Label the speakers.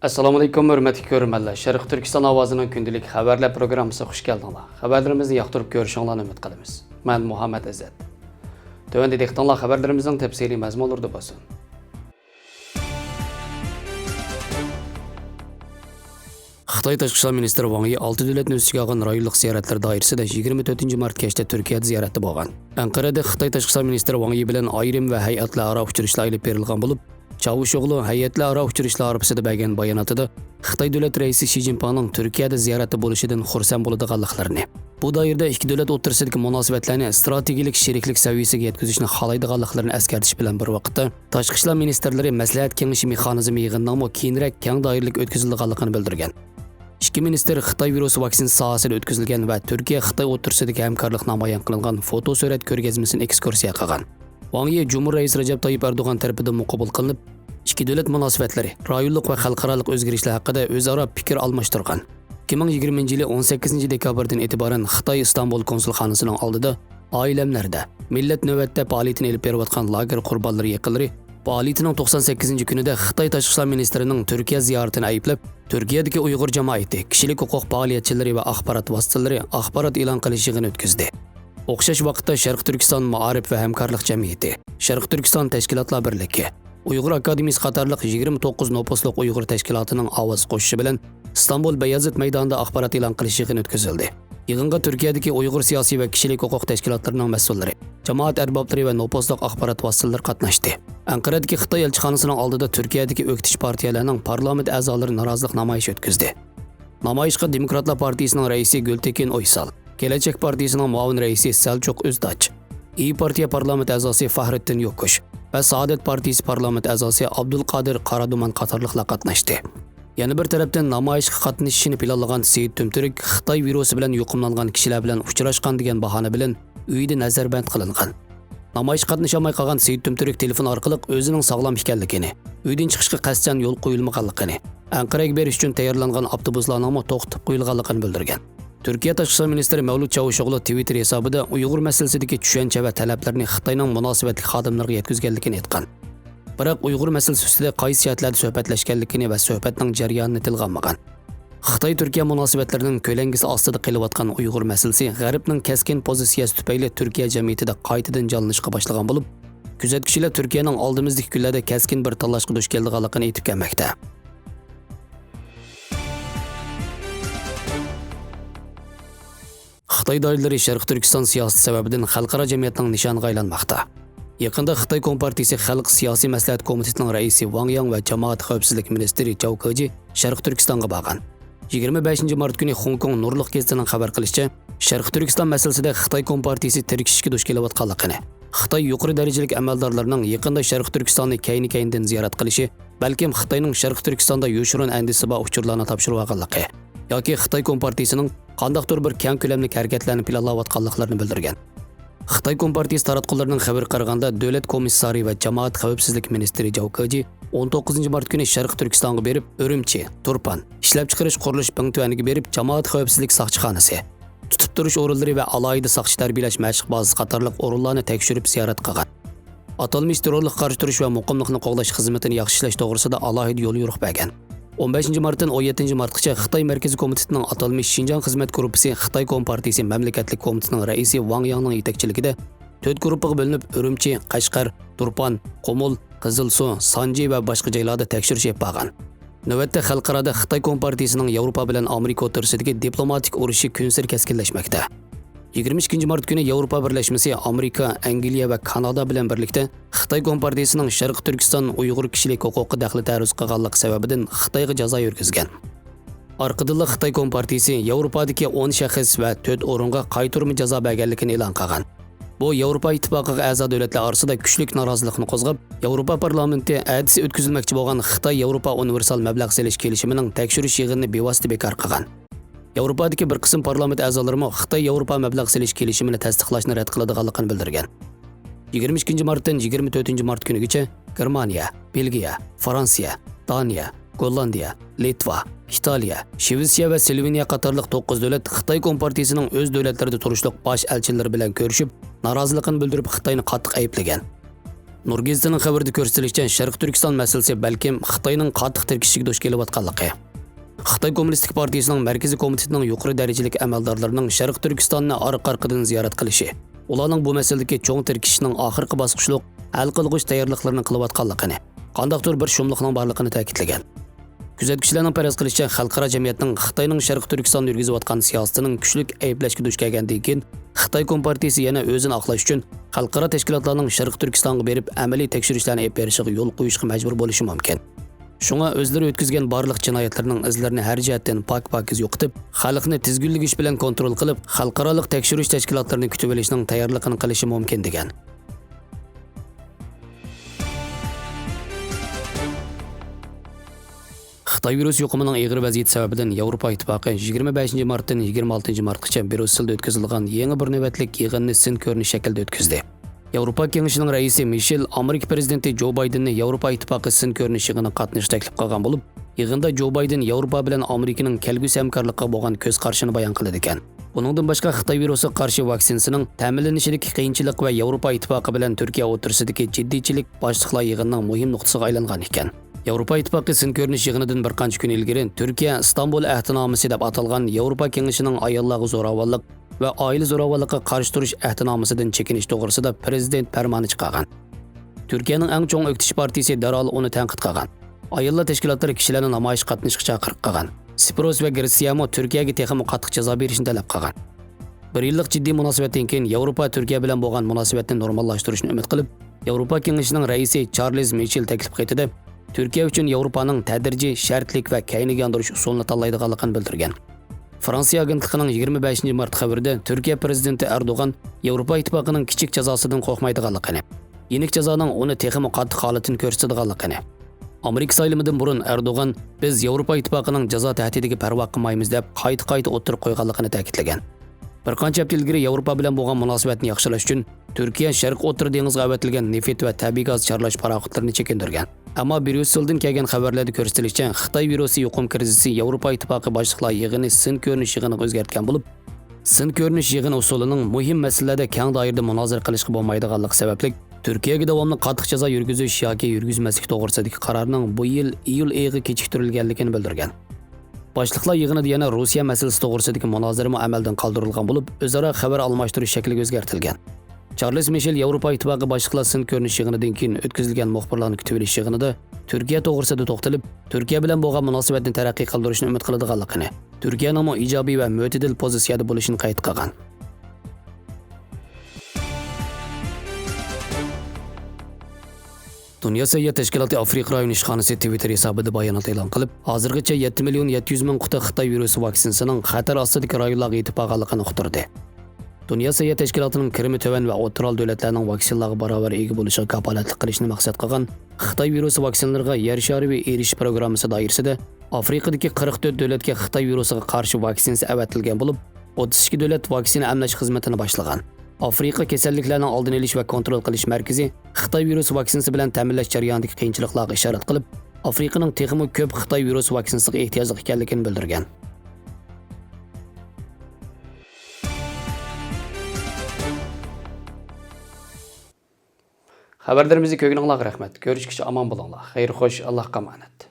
Speaker 1: Assalomu alaykum, hurmatli ko'ruvchilar. Sharq Turkiston ovozining kundalik xabarlar programmasiga xush keldinglar. Xabarlarimizni yoqtirib ko'rishinglarni umid qilamiz. Men Muhammad Azat. Tövende dehqonlar xabarlarimizning tafsiliy mazmunlarida bo'lsin. Xitoy tashqi ishlar ministri Wang Yi 6 davlatni o'z ichiga olgan rayonlik ziyoratlar doirasida 24-mart kechda Turkiyada ziyoratda bo'lgan. Anqarada Xitoy tashqi ishlar ministri Wang Yi bilan ayrim va hay'atlararo uchrashuvlar olib berilgan bo'lib, Çavuşoğlu hay'atlararo uchrashuvlar orasida bergan bayonotida Xitoy davlat raisi Xi Jinpingning Turkiyada ziyorati bo'lishidan xursand bo'ladiganliklarini, bu doirada ikki davlat o'rtasidagi munosabatlarni strategik sheriklik saviyasiga yetkazishni xohlaydiganliklarini eskartish bilan bir vaqtda tashqi ishlar ministrlari maslahat kengashi mexanizmi yig'inining keyinroq keng doiralik o'tkazilganligini bildirgan. İki minister Xitoy virusi vaksin sohasida o'tkazilgan va Turkiya-Xitoy o'rtasidagi hamkorlik namoyon qilingan foto surat ko'rgazmasini ekskursiya qilgan. Wang Yi Cumhur Reis Recep Tayyip Erdoğan tarafidan muqobil qilinib, ikki davlat munosabatlari, rayonlik va xalqaro o'zgarishlar haqida o'zaro fikr almashtirgan. 2020 yili 18 dekabrdan e'tiboran Xitoy Istanbul konsulxonasining oldida oilamlarda millat navbatda faoliyatini olib berayotgan lager qurbonlari yaqinlari faoliyatining 98-kunida Xitoy tashqi ishlar ministrining Turkiya ziyoratini ayblab, Turkiyadagi Uyg'ur jamoati, kishilik huquq faoliyatchilari va axborot vositalari axborot e'lon qilish yig'ini o'tkazdi. O'xshash vaqtda Sharq Turkiston Ma'arif va hamkorlik jamiyati, Sharq Turkiston tashkilotlar birligi, Uyg'ur akademiyasi qatorliq 29 nopusliq Uyg'ur tashkilotining ovoz qo'shishi bilan Istanbul Bayazit maydonida axborot e'lon qilish yig'ini o'tkazildi. Yig'inga Turkiyadagi Uyg'ur siyosiy va kishilik huquq tashkilotlarining mas'ullari, jamoat arboblari va nopusliq axborot vositalari qatnashdi. Anqaradagi Xitoy elchixonasining oldida Turkiyadagi o'ktish partiyalarining parlament a'zolari norozilik namoyishi o'tkazdi. Namoyishga Demokratlar partiyasining raisi Gultekin Oysal, Kelajak partiyasining muavin raisi Selçuk Özdaç, İyi Partiya parlament a'zosi Fahrettin Yokush va Saadet partiyasi parlament a'zosi Abdulqadir Qaraduman qatorliqlar qatnashdi. Yana bir tarafdan namoyishga qatnashishini planlagan Seyit Tumturk Xitoy virusi bilan yuqumlangan kishilar bilan uchrashgan degan bahona bilan uyida nazarband qilingan. Namoyish qatnashamay qolgan Seyit Tumturk telefon orqali o'zining sog'lom ekanligini, uydan chiqishga qasddan yo'l qo'yilmaganligini, Anqaraga berish uchun tayyorlangan avtobuslarning to'xtatib qo'yilganligini bildirgan. Turkiya tashqi ishlar ministri Mavlut Çavuşoğlu Twitter hisobida Uyg'ur masalasidagi tushuncha va talablarni Xitoyning munosabatli xodimlariga yetkazganligini aytgan. Biroq Uyg'ur masalasi ustida qaysi jihatlarda suhbatlashganligini va suhbatning jarayonini tilga olmagan. Xitoy-Turkiya munosabatlarining ko'langisi ostida qilayotgan Uyg'ur masalasi G'arbning keskin pozitsiyasi tufayli Turkiya jamiyatida qaytadan jonlanishga boshlagan bo'lib, kuzatuvchilar Turkiyaning oldimizdagi kunlarda keskin bir tanlashga duch kelganligini aytib kelmoqda. Xitoy doiralari Sharq Turkiston siyosati sababidan xalqaro jamiyatning nishoniga aylanmoqda. Yaqinda Xitoy Kompartiyasi Xalq siyosiy maslahat komitetining raisi Wang Yang va jamoat xavfsizlik ministri Zhao Keji Sharq Turkistonga borgan. 25-mart kuni Hong Kong Nurliq gazetining xabar qilishicha, Sharq Turkiston masalasida Xitoy Kompartiyasi tirkishishga duch kelayotganligini, Xitoy yuqori darajalik amaldorlarining yaqinda Sharq Turkistonni kayni-kayindan ziyorat qilishi, balkim Xitoyning Sharq Turkistonda yo'shurun andisi bor uchurlarni topshirib olganligi yoki Xitoy Kompartiyasining qandaqdir bir keng ko'lamli harakatlarni planlayotganliklarini bildirgan. Xitoy Kompartiyasi taratqullarining xabar qaraganda davlat komissari va jamoat xavfsizlik ministri Zhao Keji 19-mart kuni Sharq Turkistonga berib, Urumchi, Turpan, ishlab chiqarish qurilish punktiniga berib, jamoat xavfsizlik soqchixonasi, tutib turish o'rinlari va alohida soqchi tarbiyalash mashq bazasi qatorliq o'rinlarni tekshirib ziyorat qilgan. Atalmish terrorlik qarshi turish va muqimlikni qo'g'dash xizmatini yaxshilash to'g'risida alohida yo'l yo'riq bergan. 15-martdan 17-martgacha Xitoy Markaziy komitetining atalmish Xinjiang xizmat guruhi Xitoy Kompartiyasi mamlakatlik komitetining raisi Wang Yangning yetakchiligida 4 guruhga bo'linib Urumchi, Qashqar, Turpan, Qumul, Qizilsuv, Sanji va boshqa joylarda tekshirish yapgan. Navbatda xalqarada Xitoy Kompartiyasining Yevropa bilan Amerika o'rtasidagi diplomatik urushi kunsari keskinlashmoqda. 22-mart kuni Yevropa birlashmasi Amerika, Angliya va Kanada bilan birlikda Xitoy Kompartiyasining Sharq Turkiston Uyg'ur kishilik huquqi daxli taruz qilganligi sababidan Xitoyga jazo yurgizgan. Orqadan Xitoy Kompartiyasi Yevropadagi 10 shaxs va 4 o'ringa qaytarma jazo berganligini e'lon qilgan. Bu Yevropa ittifoqiga a'zo davlatlar orasida kuchli norozilikni qo'zg'ab, Yevropa parlamenti adisi o'tkazilmoqchi bo'lgan Xitoy Yevropa universal mablag' selish kelishimining tekshirish yig'inini bevosita bekor qilgan. Yevropadagi bir qism parlament a'zolari Xitoy Yevropa mablag' selish kelishimini tasdiqlashni rad qiladiganligini bildirgan. 22-martdan 24-mart kunigacha Germaniya, Belgiya, Fransiya, Daniya, Gollandiya, Litva, Italiya, Shvetsiya va Sloveniya qatorliq 9 davlat Xitoy Kompartiyasining o'z davlatlarida turishliq bosh elchilari bilan ko'rishib, noroziligini bildirib Xitoyni qattiq ayblagan. Nur gazetining xabarida ko'rsatilishicha, Sharq Turkiston masalasi balkim Xitoyning qattiq tirkishiga duch kelayotganligi. Xitoy Kommunistik Partiyasining Markaziy komitetining yuqori darajalik amaldorlarining Sharq Turkistonni orqa-orqadan ziyorat qilishi, ularning bu masaladagi cho'ng tirkishishning oxirgi bosqichliq hal qilg'uch tayyorliklarini qilayotganligini, qandaqdir bir shumliqning borligini ta'kidlagan. Kuzatuvchilarning faraz qilishicha, xalqaro jamiyatning Xitoyning Sharq Turkistonda yurgizayotgan siyosatining kuchlik ayblashga duch kelgandan keyin Xitoy Kompartiyasi yana o'zini oqlash uchun xalqaro tashkilotlarning Sharq Turkistonga berib amaliy tekshirishlarni olib berishiga yo'l qo'yishga majbur bo'lishi mumkin. Shunga o'zlari o'tkazgan barliq jinoyatlarning izlarini har jihatdan pak-pakiz yo'qitib, xalqni tizginligish bilan kontrol qilib, xalqaro tekshirish tashkilotlarini kutib olishning tayyorligini qilishi mumkin degan. Xitoy virus yuqumining og'ir vaziyati sababidan Yevropa Ittifoqi 25-martdan 26-martgacha Brusselda o'tkazilgan yangi bir navbatlik yig'inni sin ko'rinish shaklida o'tkazdi. Yevropa Kengashining raisi Michel Amerika prezidenti Joe Bidenni Yevropa Ittifoqi sin ko'rinish yig'iniga qatnashishga taklif qilgan bo'lib, yig'inda Joe Biden Yevropa bilan Amerikaning kelgusi hamkorlikka bo'lgan ko'z qarashini bayon qildi ekan. Buningdan boshqa Xitoy virusiga qarshi vaksinasining ta'minlanishidagi qiyinchilik va Yevropa Ittifoqi bilan Turkiya o'rtasidagi jiddiychilik boshliqlar yig'inining muhim nuqtasiga aylangan ekan. Yevropa Ittifoqi sin ko'rinish yig'inidan bir qancha kun ilgari Turkiya Istanbul ahdnomasi deb atalgan Yevropa Kengashining ayollarga zo'ravonlik va oila zo'ravonligiga qarshi turish ahdnomasidan chekinish to'g'risida prezident farmoni chiqargan. Turkiyaning eng chong o'ktish partiyasi darhol uni tanqid qilgan. Ayollar tashkilotlari kishilarni namoyish qatnashga chaqirib qilgan. Sipros va Gretsiyamo Turkiyaga texnik qattiq jazo berishni talab qilgan. Bir yillik jiddiy munosabatdan keyin Yevropa Turkiya bilan bo'lgan munosabatni normallashtirishni umid qilib, Yevropa Kengashining raisi Charles Michel taklif qildi. Turkiya uchun Yevropaning tadrijiy, shartlik va kayniga yondirish usulini tanlaydiganligini bildirgan. Fransiya agentligining 25-mart xabarida Turkiya prezidenti Erdo'g'an Yevropa Ittifoqining kichik jazosidan qo'rqmaydiganligini, yenik jazoning uni texnik qattiq holatini ko'rsatadiganligini. Amerika saylimidan burun Erdo'g'an biz Yevropa Ittifoqining jazo tahdidiga parvo qilmaymiz deb qayta o'tirib qo'yganligini ta'kidlagan. Bir qancha hafta ilgari Yevropa bilan bo'lgan munosabatni yaxshilash uchun Turkiya Sharq O'rta dengiziga avatilgan neft va tabiiy gaz charlash paraxodlarini chekindirgan. Ammo Brusseldan kelgan xabarlarda ko'rsatilishicha, Xitoy virusi yuqum krizisi Yevropa Ittifoqi boshliqlar yig'ini sin ko'rinish yig'iniga o'zgartgan bo'lib, sin ko'rinish yig'ini usulining muhim masalalarda keng doirada munozara qilishga bo'lmaydiganligi sababli Turkiyaga davomli qattiq jazo yurgizish yoki yurgizmaslik to'g'risidagi qarorning bu yil iyul oyiga kechiktirilganligini bildirgan. Boshliqlar yig'inida yana Rossiya masalasi to'g'risidagi munozara amaldan qoldirilgan bo'lib, o'zaro xabar almashtirish shakliga o'zgartirilgan. Charles Michel Yevropa Ittifoqi boshliqlar sin ko'rinish yig'inidan keyin o'tkazilgan muxbirlarni kutib olish yig'inida Turkiya to'g'risida to'xtalib, Turkiya bilan bo'lgan munosabatni taraqqiy qildirishni umid qiladiganligini, Turkiyaning ijobiy va mo'tadil pozitsiyada bo'lishini qayd qilgan. Dünya Sayyoh Tashkiloti Afrika rayoni ishxonasi Twitter hisobida bayonot e'lon qilib, hozirgacha 7.700.000 quti Xitoy virusi vaksinasining xatar ostidagi rayonlarga yetib borganligini uqtirdi. Dünya Sayyoh Tashkilotining kirimi to'van va o'rtal davlatlarning vaksinalarga barobar ega bo'lishiga kafolatlik qilishni maqsad qilgan Xitoy virusi vaksinalariga yer shariga erish programmasi doirasida Afrikadagi 44 davlatga Xitoy virusiga qarshi vaksinasi avatilgan bo'lib, 32 davlat vaksina emlash xizmatini boshlagan. Afrika kasalliklarning oldini olish va kontrol qilish markazi Xitoy virus vaksinasi bilan ta'minlash jarayonidagi qiyinchiliklarga ishorat qilib, Afrikaning texmi ko'p Xitoy virus vaksinasiga ehtiyojli ekanligini bildirgan. Xabarlarimizni ko'rganingizga rahmat. Ko'rishguncha omon bo'linglar. Xayr xo'sh, Allohga omonat.